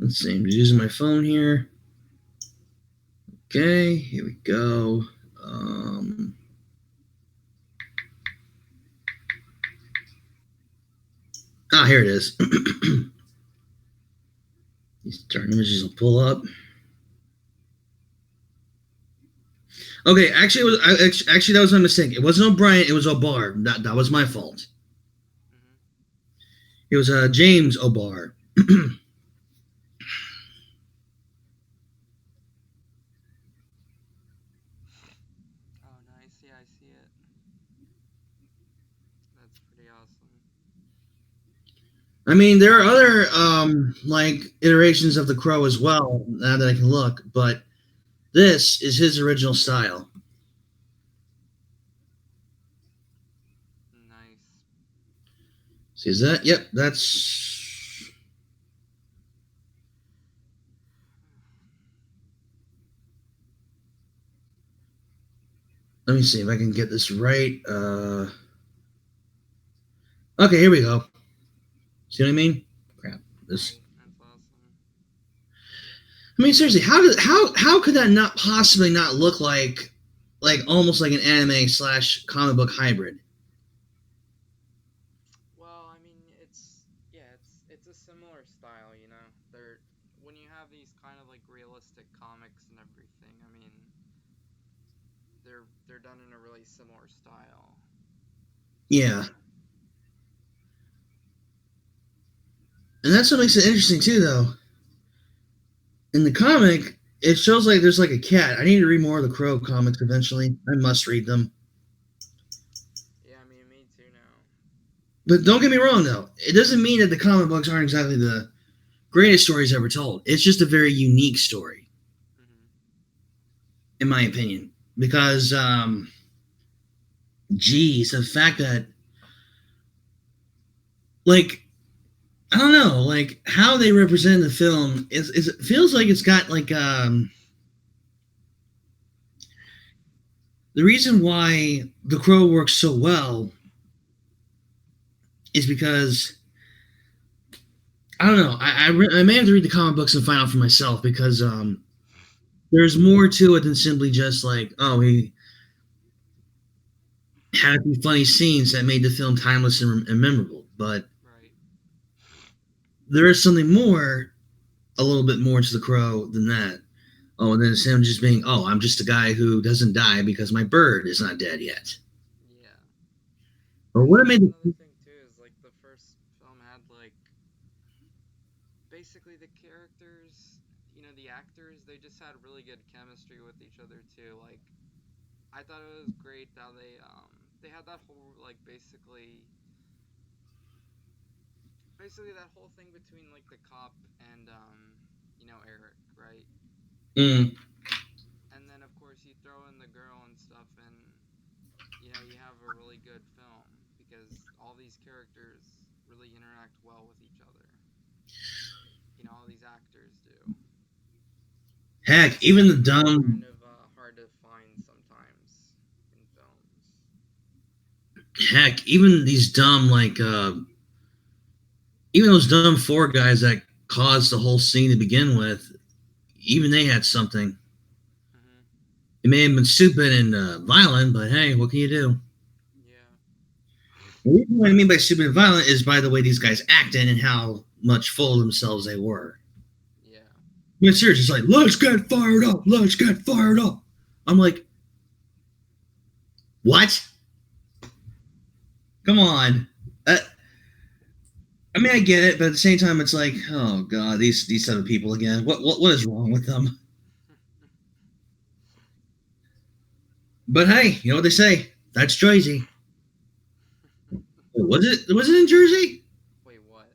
Let's see. I'm using my phone here. Okay, here we go. Here it is. These darn images will pull up. Okay, actually, actually that was my mistake. It wasn't O'Brien. It was O'Barr. That was my fault. It was James O'Barr. Oh, nice. Yeah, I see it. That's pretty awesome. I mean, there are other iterations of the Crow as well. Now that I can look, but this is his original style. Nice. See, is that? Yep, that's. Let me see if I can get this right. Okay, here we go. See what I mean? Crap. This. Right. That's awesome. I mean, seriously, how could that not possibly not look like almost like an anime slash comic book hybrid? Well, I mean, it's a similar style, you know. They're when you have these kind of like realistic comics and everything. I mean, they're done in a really similar style. Yeah, and that's what makes it interesting too, though. In the comic, it shows like there's like a cat. I need to read more of the Crow comics eventually. I must read them. Yeah, I mean, me too now. But don't get me wrong, though. It doesn't mean that the comic books aren't exactly the greatest stories ever told. It's just a very unique story, Mhm. in my opinion. Because, geez, the fact that, like, I don't know, like how they represent the film is it feels like it's got like the reason why The Crow works so well is because I don't know. I may have to read the comic books and find out for myself because there's more to it than simply just like, oh, he had a few funny scenes that made the film timeless and memorable. But Right. there is something more, a little bit more to The Crow than that. Oh, and then it's him just being, oh, I'm just a guy who doesn't die because my bird is not dead yet. Yeah. Or And what that's made another the, thing too is like the first film had like basically the characters, you know, the actors, they just had really good chemistry with each other too. Like I thought it was great how they had that whole like basically that whole thing between like the cop and you know, Eric, right? mm, And then of course you throw in the girl and stuff, and you know, you have a really good film because all these characters really interact well with each other. You know, all these actors do. heck, And even the that's really kind dumb, of hard to find sometimes in films. heck, even these dumb, even those dumb four guys that caused the whole scene to begin with, even they had something. Hmm. It may have been stupid and violent, but hey, what can you do? Yeah. What I mean by stupid and violent is by the way these guys acted and how much full of themselves they were. Yeah. I mean, seriously, it's like, let's get fired up, let's get fired up. I'm like, what? Come on. Uh, I mean, I get it, but at the same time, it's like, oh god, these type of people again. What is wrong with them? But hey, you know what they say? That's Jersey. Was it in Jersey? Wait, what?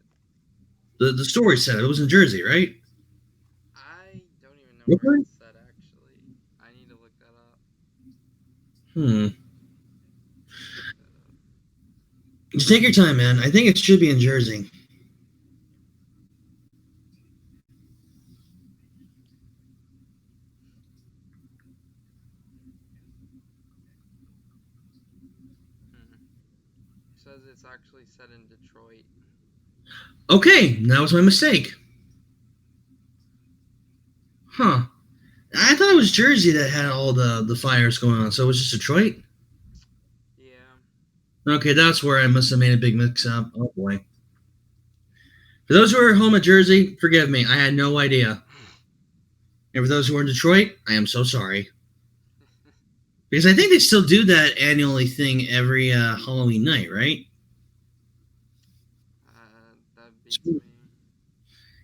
The story said it was in Jersey, right? I don't even know where Brooklyn? it's set actually. I need to look that up. Hmm. I need to look that up. Just take your time, man. I think it should be in Jersey. Hmm. It says it's actually set in Detroit. Okay, that was my mistake. Huh. I thought it was Jersey that had all the fires going on, so it was just Detroit? Yeah. Okay, that's where I must have made a big mix up. Oh boy. For those who are home at Jersey, forgive me. I had no idea. And for those who are in Detroit, I am so sorry. Because I think they still do that annually thing every Halloween night, right? That beats me.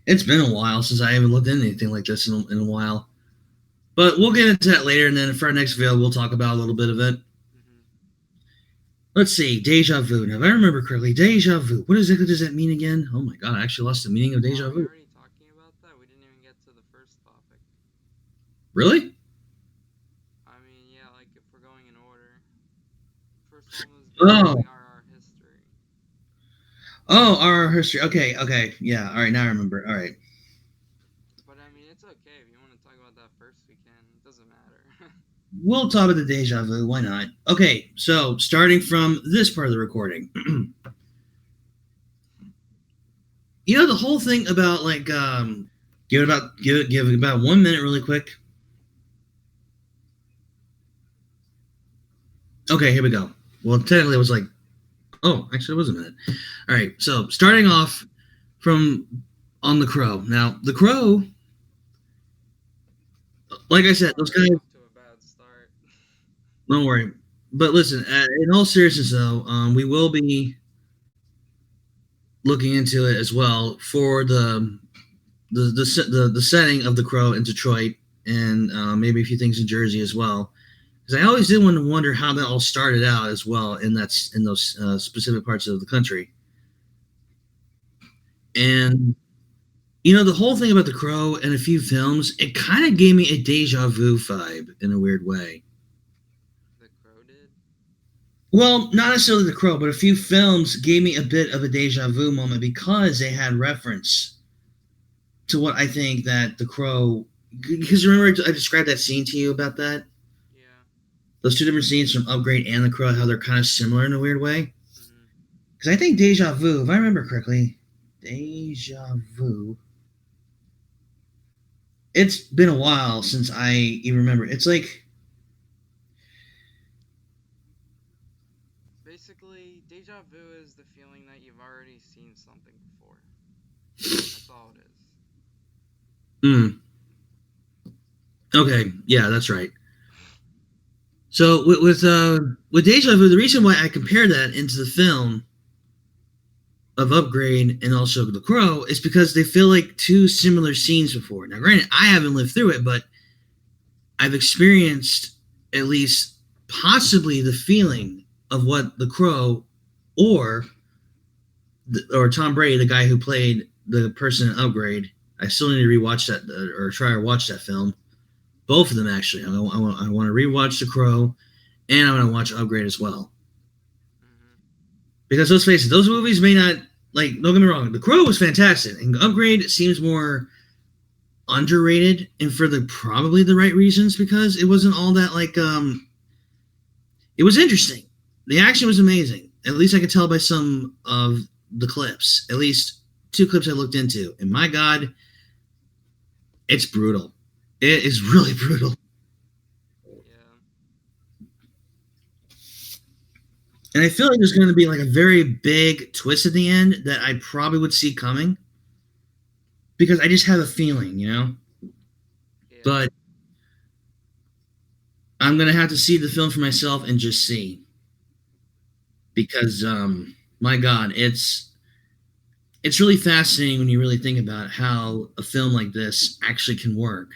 It's been a while since I haven't looked into anything like this in a while. But we'll get into that later, and then for our next video, we'll talk about a little bit of it. Mm-hmm. Let's see, deja vu. Now, if I remember correctly, deja vu. What exactly does that mean again? Oh my god, I actually lost the meaning of deja Are we vu. already talking about that? We didn't even get to the first topic. Really? I mean, yeah, like if we're going in order. First one was Oh. basically our history. Oh, our history. Okay. Yeah, all right, now I remember. All right. But I mean, it's okay. If you want to talk about that first, we can. It doesn't matter. We'll talk about the deja vu. Why not? Okay, so starting from this part of the recording. The whole thing about like give about 1 minute really quick. Okay, here we go. Well, technically it was like, oh, actually it was a minute. All right, so starting off from on the Crow. Now, the Crow, like I said, those guys, Off to a bad start. don't worry. But listen, in all seriousness though, we will be looking into it as well for the setting of the Crow in Detroit, and maybe a few things in Jersey as well. Because I always did want to wonder how that all started out as well in those specific parts of the country. And the whole thing about the Crow and a few films, it kind of gave me a deja vu vibe in a weird way. The Crow did? Well, not necessarily the Crow, but a few films gave me a bit of a deja vu moment because they had reference to what I think that the Crow. Because remember, I described that scene to you about that. Yeah. Those two different scenes from Upgrade and the Crow, how they're kind of similar in a weird way. Mm-hmm. Because I think deja vu, if I remember correctly, deja vu. It's been a while since I even remember. It's like Basically, deja vu is the feeling that you've already seen something before. That's all it is. Okay, yeah, that's right. So with deja vu, the reason why I compare that into the film of Upgrade and also The Crow is because they feel like two similar scenes before. Now, granted, I haven't lived through it, but I've experienced at least possibly the feeling of what The Crow or Tom Brady, the guy who played the person in Upgrade. I still need to rewatch that or try to watch that film. Both of them actually. I want to rewatch The Crow, and I want to watch Upgrade as well. Mm-hmm. Because let's face it, those movies may not like. Don't get me wrong, The Crow was fantastic, and Upgrade seems more underrated, and for probably the right reasons because it wasn't all that like. It was interesting. The action was amazing. At least I could tell by some of the clips. At least 2 clips I looked into, and my God, it's brutal. It is really brutal. Yeah. And I feel like there's going to be like a very big twist at the end that I probably would see coming because I just have a feeling, Yeah. But I'm going to have to see the film for myself and just see because my God, it's really fascinating when you really think about how a film like this actually can work.